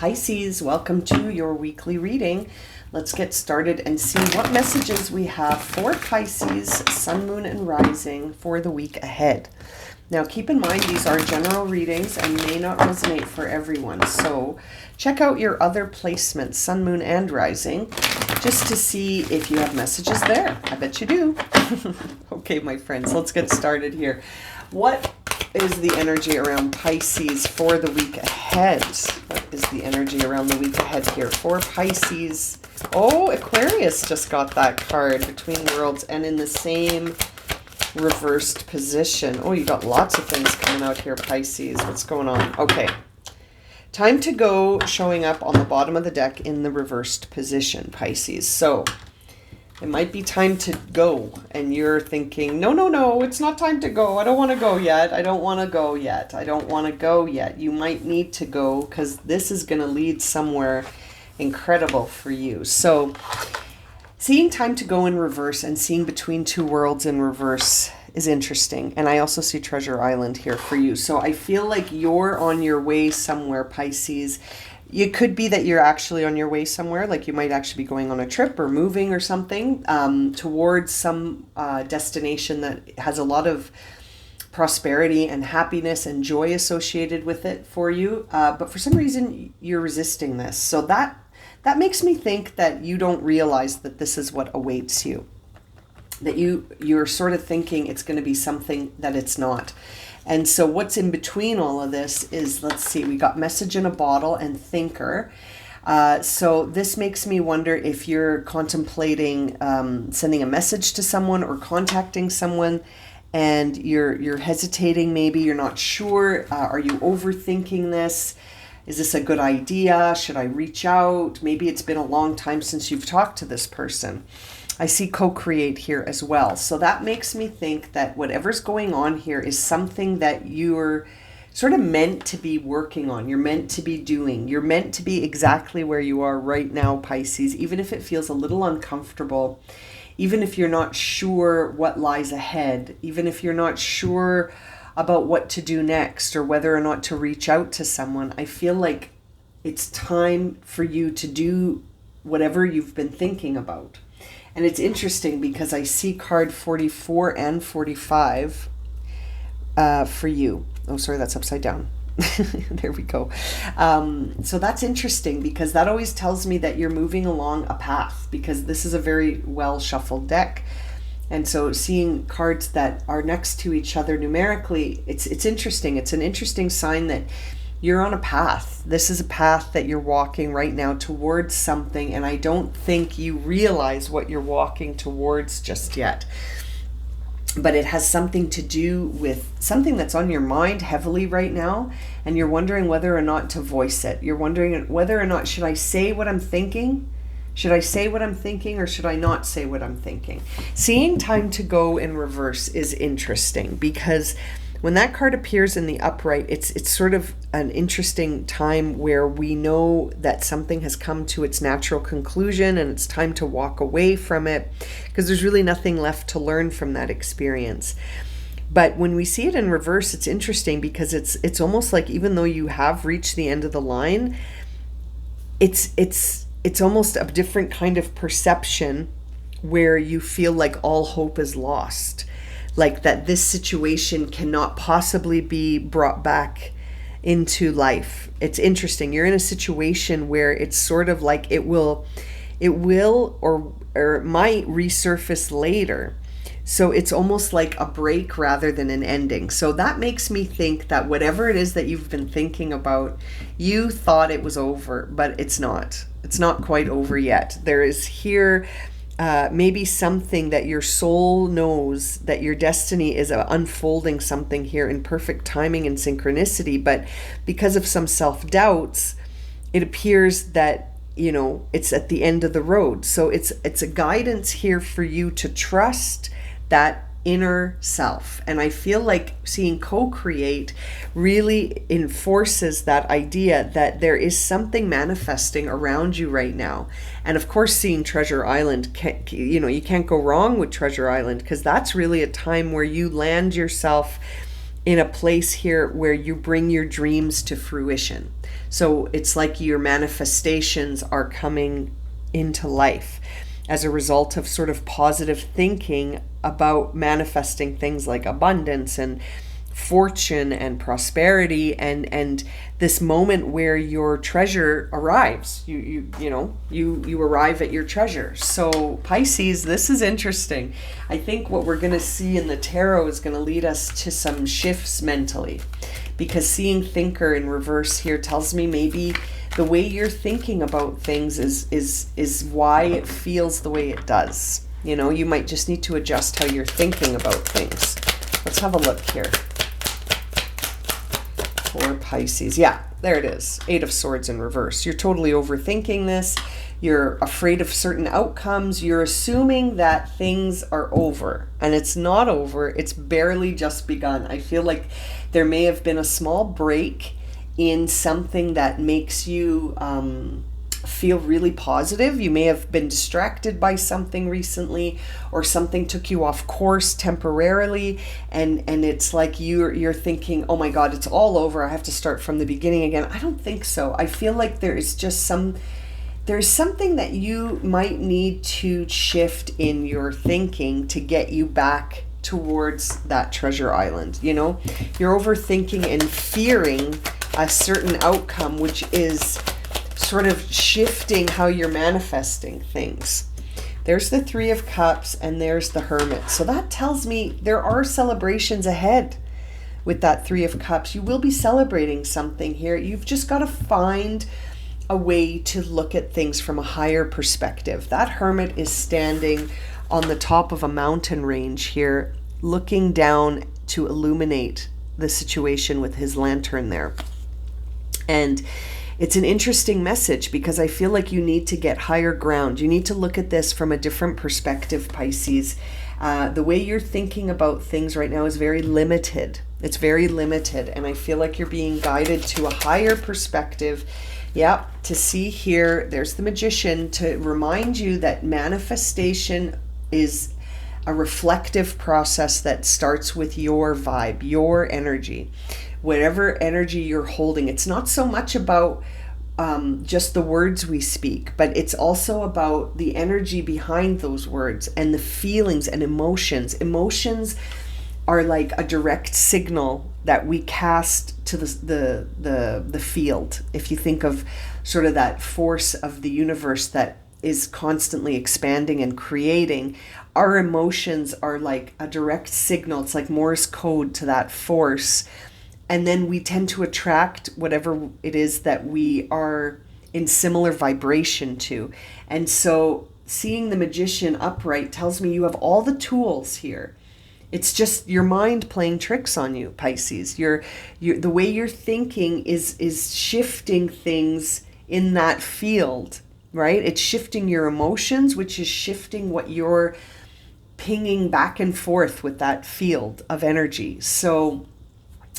Pisces, welcome to your weekly reading. Let's get started and see what messages we have for Pisces, Sun, Moon, and Rising for the week ahead. Now, keep in mind, these are general readings and may not resonate for everyone. So check out your other placements, Sun, Moon, and Rising, just to see if you have messages there. I bet you do. Okay, my friends, let's get started here. What is the energy around Pisces for the week ahead? What is the energy around the week ahead here for Pisces? Oh, Aquarius just got that card, Between Worlds, and in the same reversed position. Oh, you got lots of things coming out here, Pisces. What's going on? Okay. Time to go, showing up on the bottom of the deck in the reversed position, Pisces. So it might be time to go, and you're thinking, no, it's not time to go. I don't want to go yet. I don't want to go yet. I don't want to go yet. You might need to go because this is going to lead somewhere incredible for you. So seeing time to go in reverse and seeing Between Two Worlds in reverse is interesting. And I also see Treasure Island here for you. So I feel like you're on your way somewhere, Pisces. It could be that you're actually on your way somewhere, like you might actually be going on a trip or moving or something towards some destination that has a lot of prosperity and happiness and joy associated with it for you. But for some reason, you're resisting this. So that makes me think that you don't realize that this is what awaits you. That you're sort of thinking it's going to be something that it's not. And so what's in between all of this is, let's see, we got Message in a Bottle and Thinker. So this makes me wonder if you're contemplating sending a message to someone or contacting someone and you're hesitating, maybe you're not sure. Are you overthinking this? Is this a good idea? Should I reach out? Maybe it's been a long time since you've talked to this person. I see co-create here as well. So that makes me think that whatever's going on here is something that you're sort of meant to be working on. You're meant to be doing. You're meant to be exactly where you are right now, Pisces, even if it feels a little uncomfortable, even if you're not sure what lies ahead, even if you're not sure about what to do next or whether or not to reach out to someone. I feel like it's time for you to do whatever you've been thinking about. And it's interesting because I see card 44 and 45 for you. Oh, sorry, that's upside down. There we go. So that's interesting because that always tells me that you're moving along a path, because this is a very well shuffled deck. And so seeing cards that are next to each other numerically, it's interesting. It's an interesting sign that you're on a path. This is a path that you're walking right now towards something, and I don't think you realize what you're walking towards just yet. But it has something to do with something that's on your mind heavily right now, and you're wondering whether or not to voice it. You're wondering whether or not, should I say what I'm thinking? Should I say what I'm thinking, or should I not say what I'm thinking? Seeing time to go in reverse is interesting because when that card appears in the upright, it's sort of an interesting time where we know that something has come to its natural conclusion and it's time to walk away from it because there's really nothing left to learn from that experience. But when we see it in reverse, it's interesting because it's almost like even though you have reached the end of the line, it's almost a different kind of perception where you feel like all hope is lost. Like that this situation cannot possibly be brought back into life. It's interesting. You're in a situation where it's sort of like it will or it might resurface later. So it's almost like a break rather than an ending. So that makes me think that whatever it is that you've been thinking about, you thought it was over, but it's not. It's not quite over yet. There is here maybe something that your soul knows, that your destiny is unfolding something here in perfect timing and synchronicity, but because of some self-doubts, it appears that, it's at the end of the road. So it's a guidance here for you to trust that inner self. And I feel like seeing co-create really enforces that idea that there is something manifesting around you right now. And of course, seeing Treasure Island, you can't go wrong with Treasure Island, because that's really a time where you land yourself in a place here where you bring your dreams to fruition. So it's like your manifestations are coming into life as a result of sort of positive thinking about manifesting things like abundance and fortune and prosperity, and this moment where your treasure arrives. You arrive at your treasure. So Pisces, this is interesting. I think what we're going to see in the tarot is going to lead us to some shifts mentally, because seeing thinker in reverse here tells me maybe the way you're thinking about things is why it feels the way it does. You might just need to adjust how you're thinking about things. Let's have a look here. For Pisces. Yeah, there it is. 8 of Swords in reverse. You're totally overthinking this. You're afraid of certain outcomes. You're assuming that things are over. And it's not over. It's barely just begun. I feel like there may have been a small break in something that makes you feel really positive. You may have been distracted by something recently, or something took you off course temporarily, and it's like you're thinking, oh my God, it's all over. I have to start from the beginning again. I don't think so. I feel like there's something that you might need to shift in your thinking to get you back towards that treasure island. You're overthinking and fearing a certain outcome, which is sort of shifting how you're manifesting things. There's the 3 of Cups and there's the Hermit. So that tells me there are celebrations ahead with that 3 of Cups. You will be celebrating something here. You've just got to find a way to look at things from a higher perspective. That Hermit is standing on the top of a mountain range here, looking down to illuminate the situation with his lantern there. And it's an interesting message, because I feel like you need to get higher ground. You need to look at this from a different perspective, Pisces. The way you're thinking about things right now is very limited. It's very limited. And I feel like you're being guided to a higher perspective. Yeah, to see here, there's the Magician, to remind you that manifestation is a reflective process that starts with your vibe, your energy. Whatever energy you're holding, it's not so much about just the words we speak, but it's also about the energy behind those words and the feelings and emotions. Emotions are like a direct signal that we cast to the field. If you think of sort of that force of the universe that is constantly expanding and creating, our emotions are like a direct signal. It's like Morse code to that force. And then we tend to attract whatever it is that we are in similar vibration to. And so seeing the Magician upright tells me you have all the tools here. It's just your mind playing tricks on you, Pisces. The way you're thinking is shifting things in that field, right? It's shifting your emotions, which is shifting what you're pinging back and forth with that field of energy. So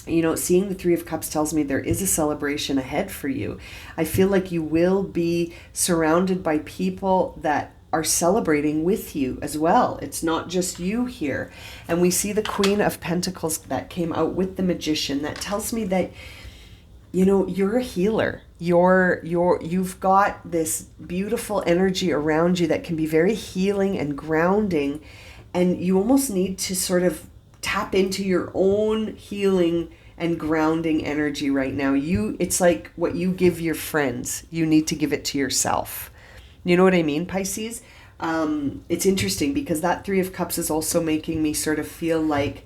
seeing the 3 of Cups tells me there is a celebration ahead for you. I feel like you will be surrounded by people that are celebrating with you as well. It's not just you here. And we see the Queen of Pentacles that came out with the Magician. That tells me that, you're a healer. You've got this beautiful energy around you that can be very healing and grounding. And you almost need to sort of tap into your own healing and grounding energy right now. It's like what you give your friends, you need to give it to yourself. You know what I mean, Pisces? It's interesting because that 3 of Cups is also making me sort of feel like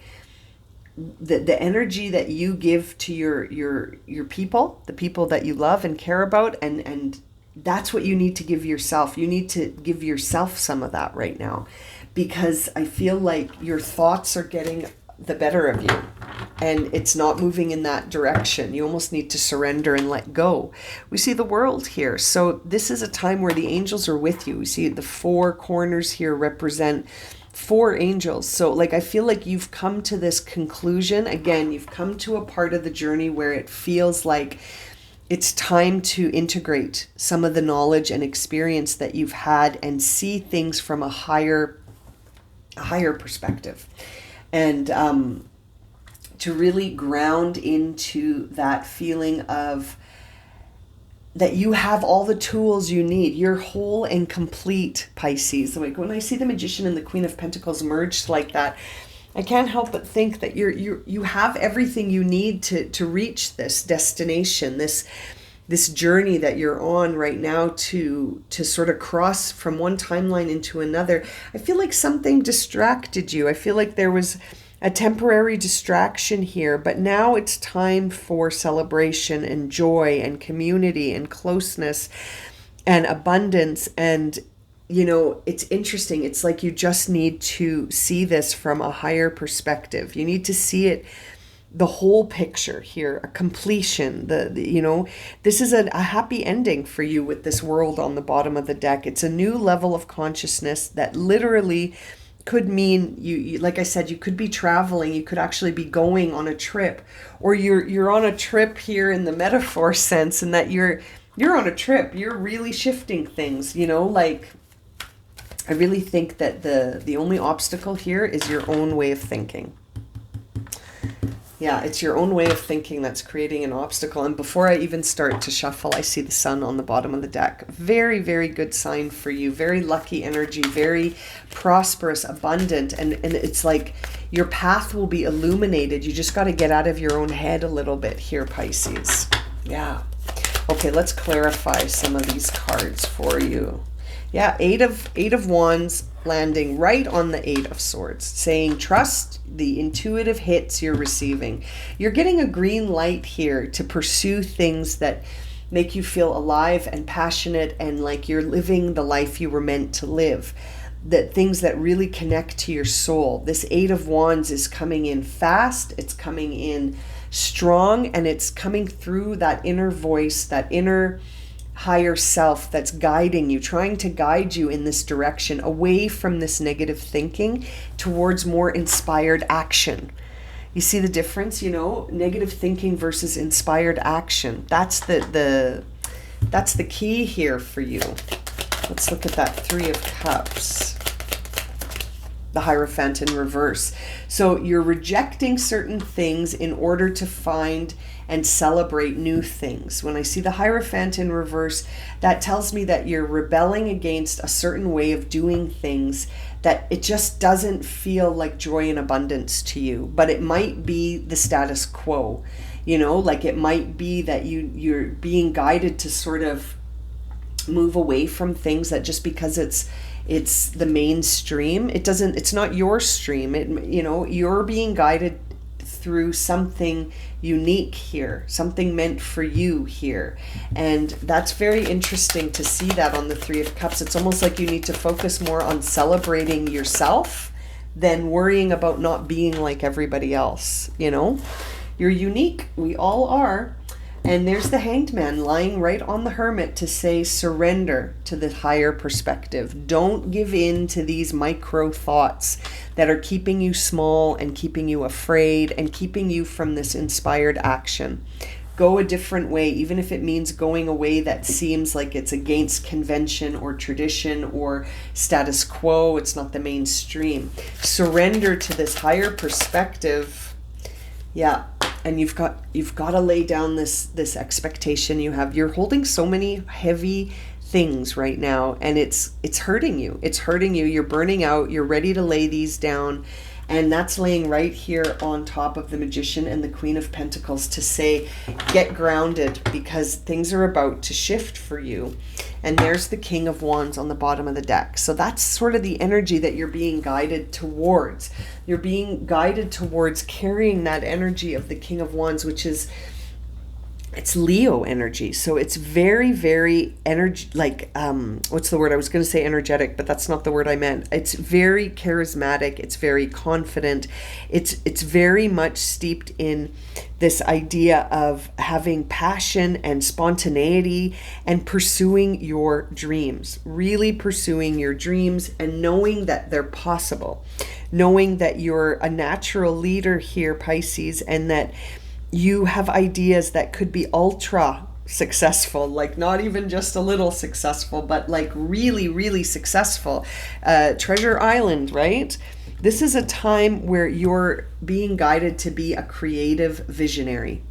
the energy that you give to your people, the people that you love and care about, and that's what you need to give yourself. You need to give yourself some of that right now, because I feel like your thoughts are getting the better of you and it's not moving in that direction. You almost need to surrender and let go. We see the World here. So this is a time where the angels are with you. We see the 4 corners here represent 4 angels. So I feel like you've come to this conclusion. Again, you've come to a part of the journey where it feels like it's time to integrate some of the knowledge and experience that you've had and see things from a higher perspective. And to really ground into that feeling of that you have all the tools you need. You're whole and complete, Pisces. Like when I see the Magician and the Queen of Pentacles merged like that, I can't help but think that you have everything you need to reach this destination, this journey that you're on right now to sort of cross from one timeline into another. I feel like something distracted you. I feel like there was a temporary distraction here, but now it's time for celebration and joy and community and closeness and abundance. And, you know, it's interesting. It's like you just need to see this from a higher perspective. You need to see it, the whole picture here, a completion, you know, this is a happy ending for you with this world on the bottom of the deck. It's a new level of consciousness that literally could mean you, like I said, you could be traveling, you could actually be going on a trip, or you're on a trip here in the metaphor sense, and that you're on a trip, you're really shifting things, you know, like I really think that the only obstacle here is your own way of thinking. Yeah, it's your own way of thinking that's creating an obstacle. And before I even start to shuffle, I see the sun on the bottom of the deck. Very, very good sign for you. Very lucky energy, very prosperous, abundant. And it's like your path will be illuminated. You just got to get out of your own head a little bit here, Pisces. Yeah. Okay, let's clarify some of these cards for you. Yeah, eight of Wands landing right on the Eight of Swords, saying trust the intuitive hits you're receiving. You're getting a green light here to pursue things that make you feel alive and passionate and like you're living the life you were meant to live. That things that really connect to your soul. This Eight of Wands is coming in fast, it's coming in strong, and it's coming through that inner voice, that inner higher self that's guiding you, trying to guide you in this direction, away from this negative thinking towards more inspired action. You see the difference, you know, negative thinking versus inspired action. That's the key here for you. Let's look at that Three of Cups. The Hierophant in reverse. So you're rejecting certain things in order to find and celebrate new things. When I see the Hierophant in reverse, that tells me that you're rebelling against a certain way of doing things, that it just doesn't feel like joy and abundance to you. But it might be the status quo, you know, like it might be that you're being guided to sort of move away from things that just because it's the mainstream, it's not your stream. You know, you're being guided through something unique here, something meant for you here. And that's very interesting to see that on the Three of Cups. It's almost like you need to focus more on celebrating yourself than worrying about not being like everybody else. You know, you're unique. We all are. And there's the Hanged Man lying right on the Hermit to say surrender to the higher perspective. Don't give in to these micro thoughts that are keeping you small and keeping you afraid and keeping you from this inspired action. Go a different way, even if it means going a way that seems like it's against convention or tradition or status quo. It's not the mainstream. Surrender to this higher perspective. Yeah. And you've got to lay down this expectation you have. You're holding so many heavy things right now, and it's hurting you. It's hurting you. You're burning out. You're ready to lay these down. And that's laying right here on top of the Magician and the Queen of Pentacles to say, get grounded, because things are about to shift for you. And there's the King of Wands on the bottom of the deck. So that's sort of the energy that you're being guided towards. You're being guided towards carrying that energy of the King of Wands, which is, it's Leo energy. So it's very, very energy, like, what's the word? I was going to say energetic, but that's not the word I meant. It's very charismatic. It's very confident. It's very much steeped in this idea of having passion and spontaneity and pursuing your dreams, really pursuing your dreams and knowing that they're possible, knowing that you're a natural leader here, Pisces, and that you have ideas that could be ultra successful, like not even just a little successful, but like really, really successful. Treasure Island, right? This is a time where you're being guided to be a creative visionary,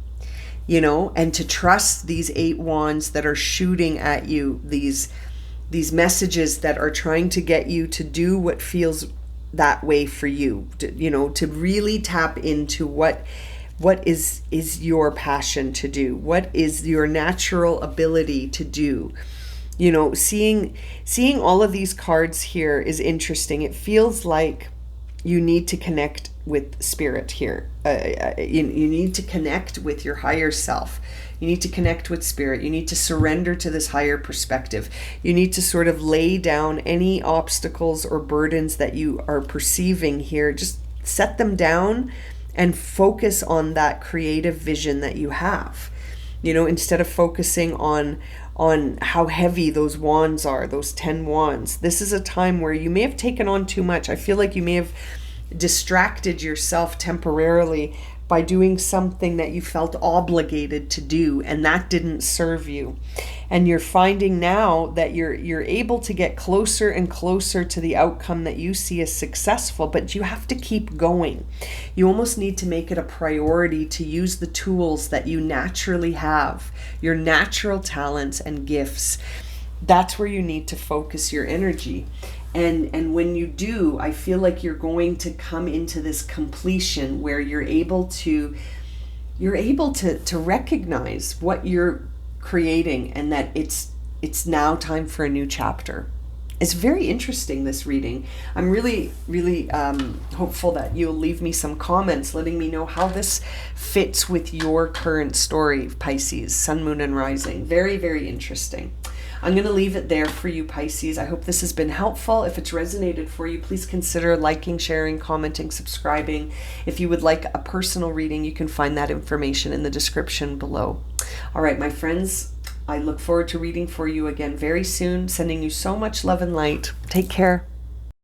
you know, and to trust these 8 wands that are shooting at you, these messages that are trying to get you to do what feels that way for you, you know, to really tap into what is your passion to do, what is your natural ability to do. You know, seeing all of these cards here is interesting. It feels like you need to connect with spirit here. You need to connect with your higher self. You need to connect with spirit. You need to surrender to this higher perspective. You need to sort of lay down any obstacles or burdens that you are perceiving here. Just set them down and focus on that creative vision that you have. You know, instead of focusing on how heavy those wands are, those 10 wands. This is a time where you may have taken on too much. I feel like you may have distracted yourself temporarily by doing something that you felt obligated to do, and that didn't serve you. And you're finding now that you're able to get closer and closer to the outcome that you see as successful, but you have to keep going. You almost need to make it a priority to use the tools that you naturally have, your natural talents and gifts. That's where you need to focus your energy. And when you do, I feel like you're going to come into this completion where you're able to recognize what you're creating, and that it's now time for a new chapter. It's very interesting, this reading. I'm really hopeful that you'll leave me some comments letting me know how this fits with your current story, Pisces, Sun, Moon, and Rising. Very, very interesting. I'm going to leave it there for you, Pisces. I hope this has been helpful. If it's resonated for you, please consider liking, sharing, commenting, subscribing. If you would like a personal reading, you can find that information in the description below. All right, my friends, I look forward to reading for you again very soon. Sending you so much love and light. Take care.